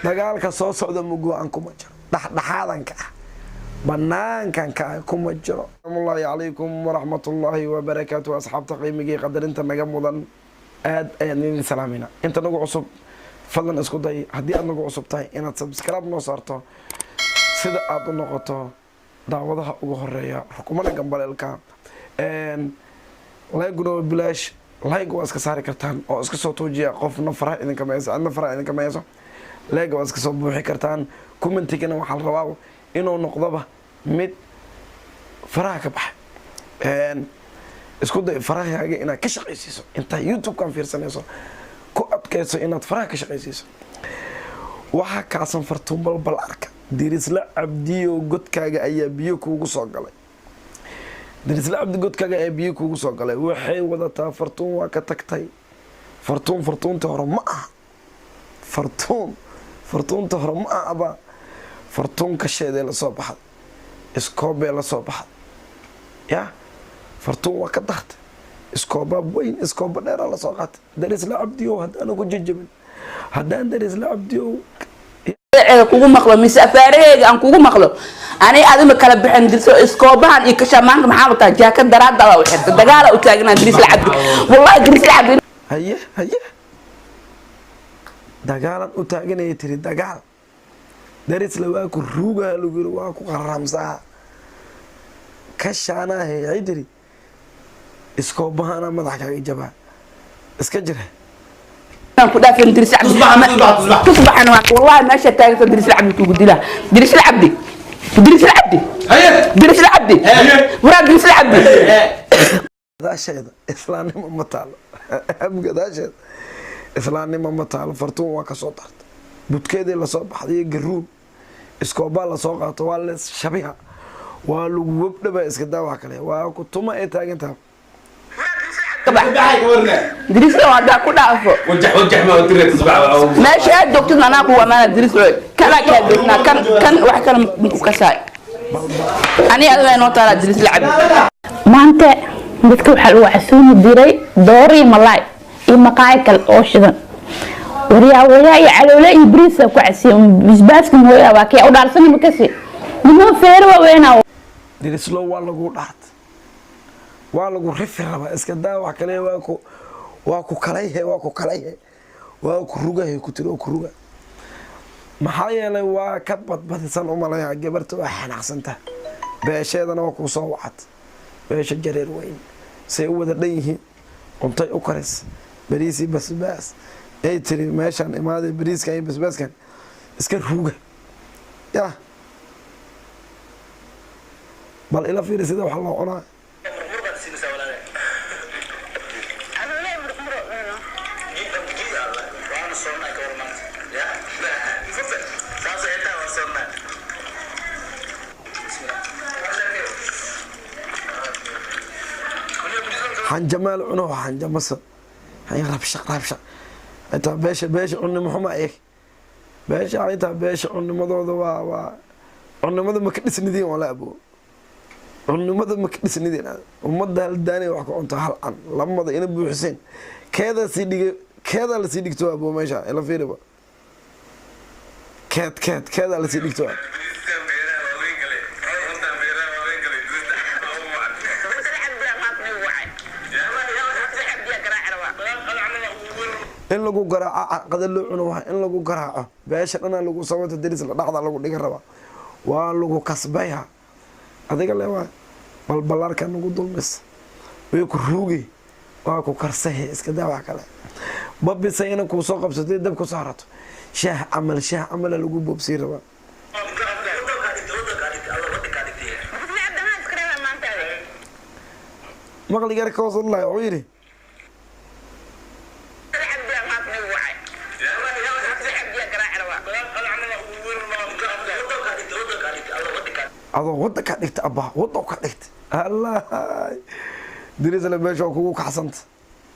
dagaalka soo socda mugo aan kuma jiro dhaxdhaxaadanka banaankan ka kuma jiro. Assalamu alaykum wa rahmatullahi wa barakatuh. Asxaabta qiimiga qadarinta naga mudan aad ayaan idin salaamayna. Inta nagu cusub fadlan isku day haddii aad nagu cusub tahay inaad subscribe noo saarto sida aad u noqoto daawadaha ugu horeeya xukuumada gambaleelka like-guna bilaash like waa iska saari kartaan oo iska soo toojiya qofna faraha idinka meeyso adna faraha idinka meeyso like waa iska soo buuxi kartaan commentigana waxa la rabaa inuu noqdoba mid faraha ka baxay isku day farahaaga inaad ka shaqaysiiso inta YouTube kan fiirsanayso ku adkayso inaad faraha ka shaqaysiiso waxa ka san fartuun balbal arka dirisla abdiyo godkaaga ayaa biyo kuugu soo galay dirisla abdi godkaaga ayaa biyo kuugu soo galay waxay wadataa fartuun waa ka tagtay fartuunta hore ma aha fartuunta hore ma aha fartuun ka sheeday la soo baxay iskoobe la soo baxay ya fartuun waa ka daxtay iskooba weyn iskooba dheer la soo qaatay dirisla abdiyo hadaan ugu jajabin hadaan dirisla abdiyo kugu maqlo misafareega aan kugu maqlo ani adima kala bixin dirso iskoobahan iyo kashamaan maxaa wataa jaaka daraada waa xirta dagaal u taagnaa dirisla abdi wallahi dirisla abdi haye dagaalan u taaganay tiri dagaal dirisla waa ku ruuga lagu waa ku qaramsaa kashaana hay diri iskoobahana madax kaaga jabaa iska jira ku dhaafin diris abdi tusbaxana waa wallahi meesha taagto diris abdi ku gudila diris abdi haye diris abdi wara diris abdi daashayda islaamnimo ma taalo amga daashayda islaamnimo ma taalo fartuun waa ka soo dartay budkeedii la soo baxday garuun iskooba la soo qaato waa la shabiha waa lagu wabdaba iska daawa kale waa ku tuma ay taagantaa دريس لو هذا كله عفو وجح ما ترى تصبح ماشي الدكتور أنا أقوى ما دريس لو كلا كذبنا كان واحد كان مكساي أنا أقول إنه ترى دريس لعب ما أنت بدك حلو حسوني ديري دوري ملاي المقاعد كالأوشدن وريا على ولا إبريس كوعسي مش بس كم هو واقع أو دارسني مكسي منو فيروا وينه دريس لو والله قول waa lagu rifi raba iska daa wax kale waa ku kaleeyay waa ku rugahay ku tiro ku ruga maxaa yeelay waa ka badbadisan u malaya gabarta waa xanaaqsanta beesheedana waa ku soo wacad beesha jareer weyn say wada dhan yihiin untay u karis bariisi basbaas ay tiri meeshan imaaday bariiska iyo basbaaskan iska ruga ya bal ila fiiri sida wax loo cunaa حنجمال عنو حنجمس هاي ربشة أنت باش عني محمد إيه باش أنت باش عني ماذا عني ماذا ما كنت سندين ولا أبو عني ماذا ما كنت سندين ومضى هالداني وحكوا أنت هالعن لما ذا ينبو حسين كذا سيدك كذا اللي سيدك تو أبو ماشى إلا في ربا كذا اللي سيدك تو in lagu garaaco qadal loo cuno waa in lagu garaaco beesha dhanaa lagu sameeyo diris la dhaqda lagu dhiga raba waa lagu kasbaya adiga leewa balbalarka nagu dulmis way ku ruugi waa ku karsahay iska daawa kale babisayna ku soo qabsatay dab ku saarato shaah amal lagu boobsi raba maqli yar ka soo laa uyri هذا وضع كدكت أبا وضع كدكت الله دريس اللي بيشوا كوكو كحسنت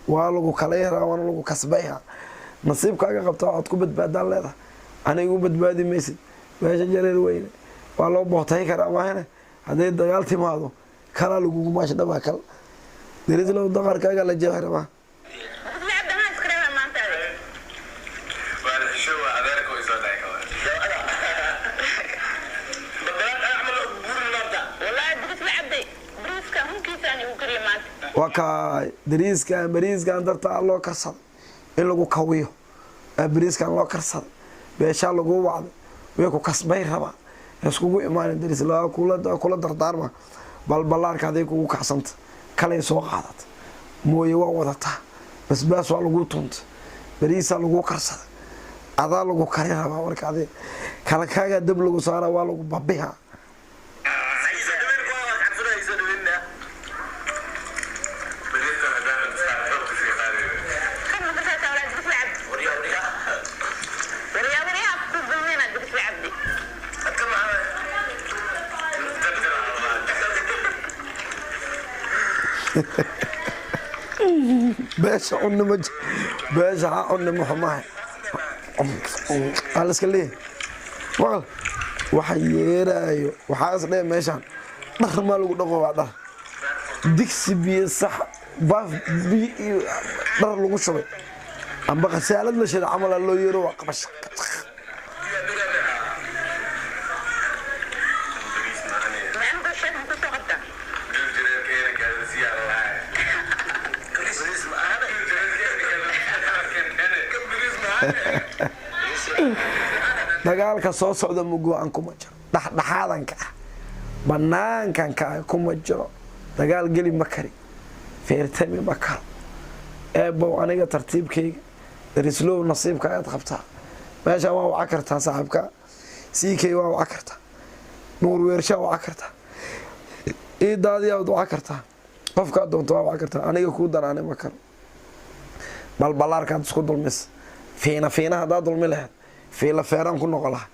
والو كليها وانا لو كسبيها نصيب كاغا قبطا عدكو بدباد الله انا يقول بدبادي ميسي باشا جليل وين والو بوتاي كرا وانا هذا دغال تيمادو كلا لو ماشي دبا كل دريس لو دغار كاغا لا جهر ما شو هذاك ويسوداي وكا بريس كان درتا الله كرصد إن لغو كويو بريس كان الله كرصد بيشا لغو وعد ويكو كسبي ربا يسكو إيمان دريس لا كولا دردار ما بلبلار كادي كو كحسنت كلا يسوق عادت موي وودتا بس باس لغو تونت بريس لغو كرصد هذا لغو كاري ربا وركادي كلا كاغا دب لغو سارا waa lagu babiha باشا عنا محمد قال لي والله وحيرايو وحاسدي ميشان dhar ma lagu dhaqo waa dhar digsi biyo sax baaf biyo dhar lagu shubay amba qasaalad la shida camal loo yeero waa qabash dagaalka soo socda mugo aan kuma jiro dhaxdhaxaadanka banaankan ka kuma jiro dagaal gali ma kari feertami ma karo eebo aniga tartiibkayga darislow nasiibka aad qabtaa meesha waa waxa kartaa saaxibka siikay waa waxa kartaa nuur weersha waa waxa kartaa daadiya waa waxa kartaa qofka doonto waa waxa kartaa aniga ku danaanay ma karo balbalaarka isku dulmis fiina hada dulmi lahayd fiila feeran ku noqolaha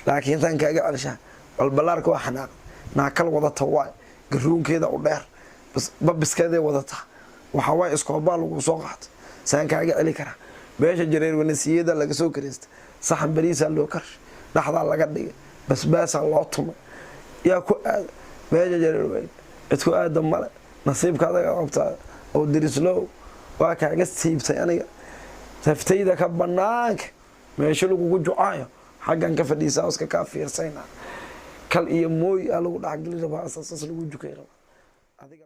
laakiin tan kaaga alsha balbalaarka waa xanaaq naakal wadata waa garuunkeeda u dheer bas babiskeeda wadata waxa way iskoobaal ugu soo qaat saan kaaga celi kara beesha jareer wanasiyada laga soo kareesta saxan bariisa loo kar dhaxda laga dhigay basbaasa loo tumay yaa ku aad beesha jareer weyn idku aad male nasiibkaada qabtaa oo darislow waa kaaga siibtay aniga taftayda ka banaanka meesha lagu jucaayo xagan ka fadhiisaa iska ka fiirsayna kal iyo mooy lagu dhaxgali rabaa asaas lagu jukay rabaa adiga